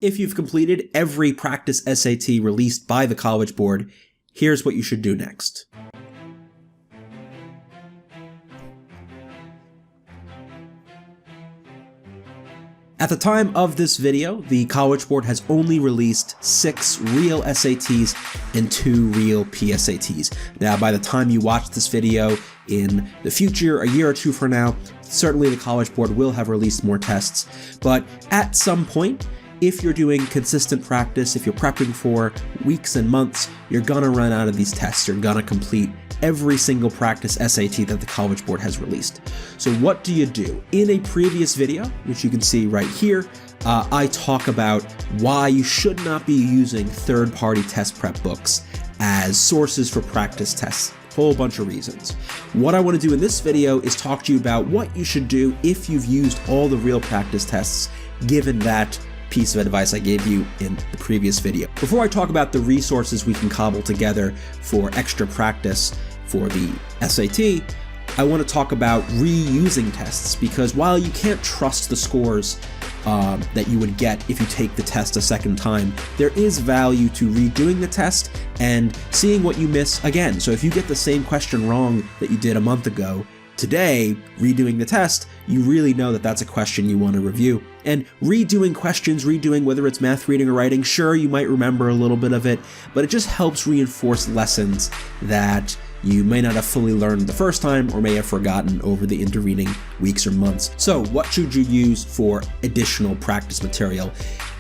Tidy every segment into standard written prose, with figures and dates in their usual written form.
If you've completed every practice SAT released by the College Board, here's what you should do next. At the time of this video, the College Board has only released 6 real SATs and 2 real PSATs. Now, by the time you watch this video in the future, a year or two from now, certainly the College Board will have released more tests. But at some point, if you're doing consistent practice, if you're prepping for weeks and months, you're gonna run out of these tests. You're gonna complete every single practice SAT that the College Board has released. So what do you do? In a previous video, which you can see right here, I talk about why you should not be using third-party test prep books as sources for practice tests. Whole bunch of reasons. What I want to do in this video is talk to you about what you should do if you've used all the real practice tests, given that piece of advice I gave you in the previous video. Before I talk about the resources we can cobble together for extra practice for the SAT, I want to talk about reusing tests, because while you can't trust the scores that you would get if you take the test a second time, there is value to redoing the test and seeing what you miss again. So if you get the same question wrong that you did a month ago, today, redoing the test, you really know that that's a question you want to review. And redoing questions, whether it's math, reading, or writing, sure, you might remember a little bit of it, but it just helps reinforce lessons that you may not have fully learned the first time or may have forgotten over the intervening weeks or months. So what should you use for additional practice material?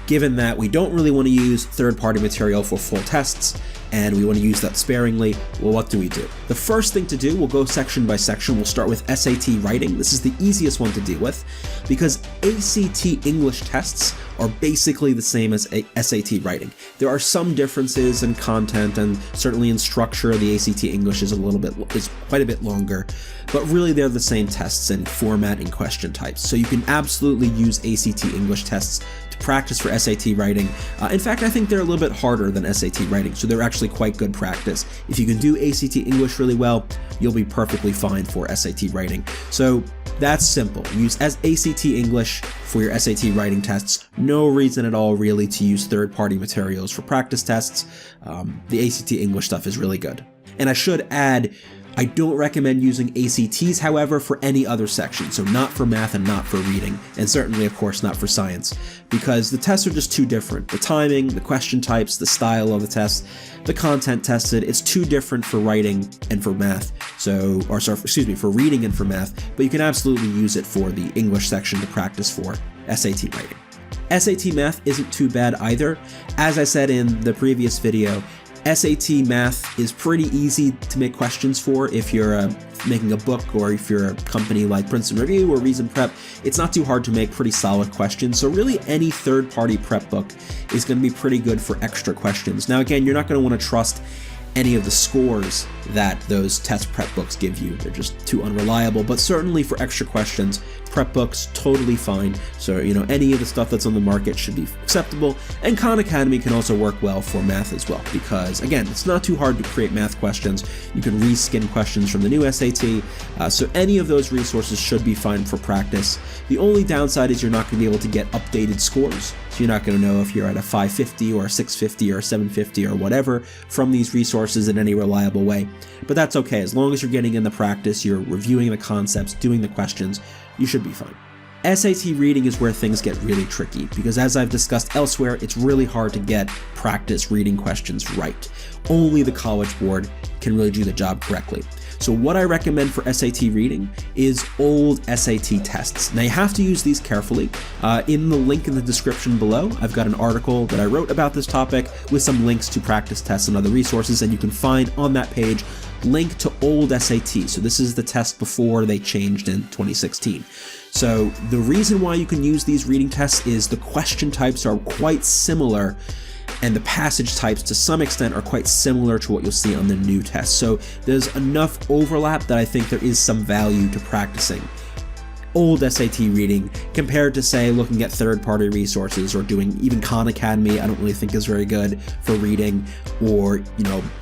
Given that we don't really want to use third-party material for full tests, and we want to use that sparingly, well, what do we do? The first thing to do, we'll go section by section. We'll start with SAT writing. This is the easiest one to deal with because ACT English tests are basically the same as SAT writing. There are some differences in content and certainly in structure. The ACT English is quite a bit longer, but really they're the same tests in format and question types. So you can absolutely use ACT English tests to practice for SAT writing. In fact, I think they're a little bit harder than SAT writing, so they're actually quite good practice. If you can do ACT English really well, you'll be perfectly fine for SAT writing. So that's simple. Use ACT English for your SAT writing tests. No reason at all really to use third-party materials for practice tests. The ACT English stuff is really good. And I should add, I don't recommend using ACTs, however, for any other section, so not for math and not for reading, and certainly, of course, not for science, because the tests are just too different. The timing, the question types, the style of the test, the content tested, it's too different for writing and for math, for reading and for math, but you can absolutely use it for the English section to practice for SAT writing. SAT math isn't too bad either. As I said in the previous video, SAT math is pretty easy to make questions for if you're making a book or if you're a company like Princeton Review or Reason Prep. It's not too hard to make pretty solid questions, so really any third-party prep book is going to be pretty good for extra questions. Now again, you're not going to want to trust any of the scores that those test prep books give you. They're just too unreliable, but certainly for extra questions, prep books, totally fine. So, any of the stuff that's on the market should be acceptable. And Khan Academy can also work well for math as well, because again, it's not too hard to create math questions. You can reskin questions from the new SAT. So any of those resources should be fine for practice. The only downside is you're not going to be able to get updated scores. So you're not going to know if you're at a 550 or a 650 or a 750 or whatever from these resources in any reliable way. But that's okay. As long as you're getting in the practice, you're reviewing the concepts, doing the questions, you should be fine. SAT reading is where things get really tricky, because as I've discussed elsewhere, it's really hard to get practice reading questions right. Only the College Board can really do the job correctly. So what I recommend for SAT reading is old SAT tests. Now you have to use these carefully. In the link in the description below, I've got an article that I wrote about this topic with some links to practice tests and other resources, and you can find on that page link to old SAT. So this is the test before they changed in 2016. So the reason why you can use these reading tests is the question types are quite similar, and the passage types to some extent are quite similar to what you'll see on the new test. So there's enough overlap that I think there is some value to practicing old SAT reading compared to, say, looking at third-party resources or doing even Khan Academy. I don't really think is very good for reading, or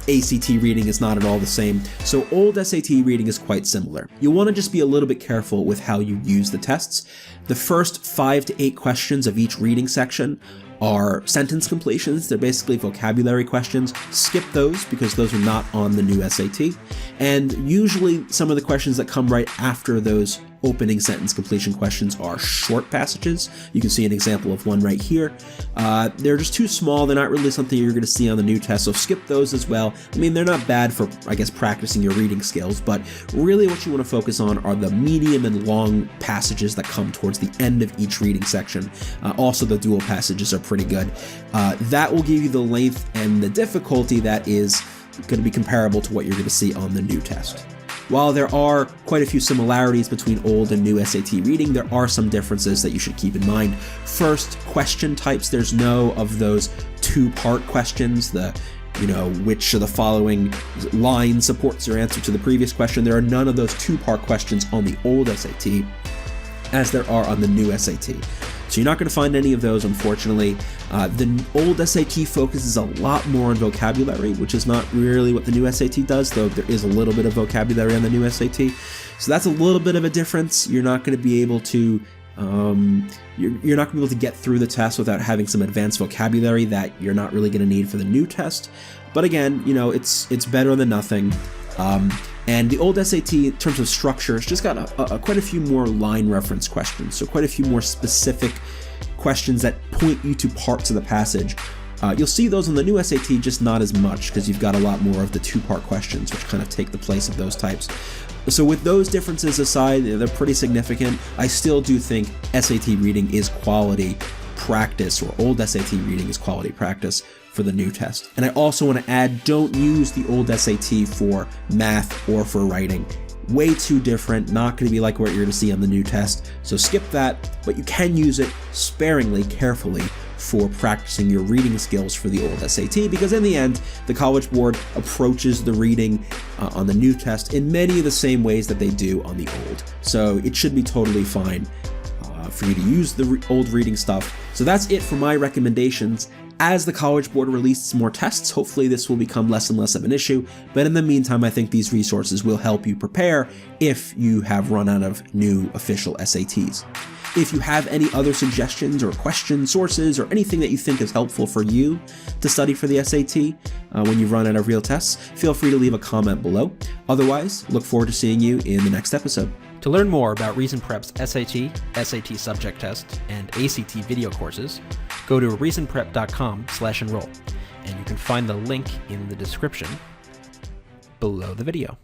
ACT reading is not at all the same. So old SAT reading is quite similar. You'll want to just be a little bit careful with how you use the tests. The first 5 to 8 questions of each reading section are sentence completions. They're basically vocabulary questions. Skip those because those are not on the new SAT. And usually some of the questions that come right after those opening sentence completion questions are short passages. You can see an example of one right here. They're just too small. They're not really something you're going to see on the new test, so skip those as well. I mean, they're not bad for, I guess, practicing your reading skills, but really what you want to focus on are the medium and long passages that come towards the end of each reading section. Also, the dual passages are pretty good. That will give you the length and the difficulty that is going to be comparable to what you're going to see on the new test. While there are quite a few similarities between old and new SAT reading, there are some differences that you should keep in mind. First, question types. There's no of those two-part questions, which of the following line supports your answer to the previous question. There are none of those two-part questions on the old SAT as there are on the new SAT. So you're not going to find any of those, unfortunately. The old SAT focuses a lot more on vocabulary, which is not really what the new SAT does, though there is a little bit of vocabulary on the new SAT. So that's a little bit of a difference. You're not going to be able to you're not going to be able to get through the test without having some advanced vocabulary that you're not really going to need for the new test. But again, it's better than nothing. And the old SAT, in terms of structure, it's just got quite a few more line reference questions, so quite a few more specific questions that point you to parts of the passage. You'll see those on the new SAT, just not as much, because you've got a lot more of the two-part questions, which kind of take the place of those types. So with those differences aside, they're pretty significant. I still do think SAT reading is quality practice, or old SAT reading is quality practice for the new test. And I also want to add, don't use the old SAT for math or for writing. Way too different, not going to be like what you're going to see on the new test. So skip that, but you can use it sparingly, carefully, for practicing your reading skills for the old SAT, because in the end, the College Board approaches the reading on the new test in many of the same ways that they do on the old. So it should be totally fine for you to use the old reading stuff. So that's it for my recommendations. As the College Board releases more tests, hopefully this will become less and less of an issue, but in the meantime, I think these resources will help you prepare if you have run out of new official SATs. If you have any other suggestions or questions, sources, or anything that you think is helpful for you to study for the SAT when you run out of real tests, feel free to leave a comment below. Otherwise, look forward to seeing you in the next episode. To learn more about Reason Prep's SAT, SAT subject test, and ACT video courses, go to reasonprep.com/enroll, and you can find the link in the description below the video.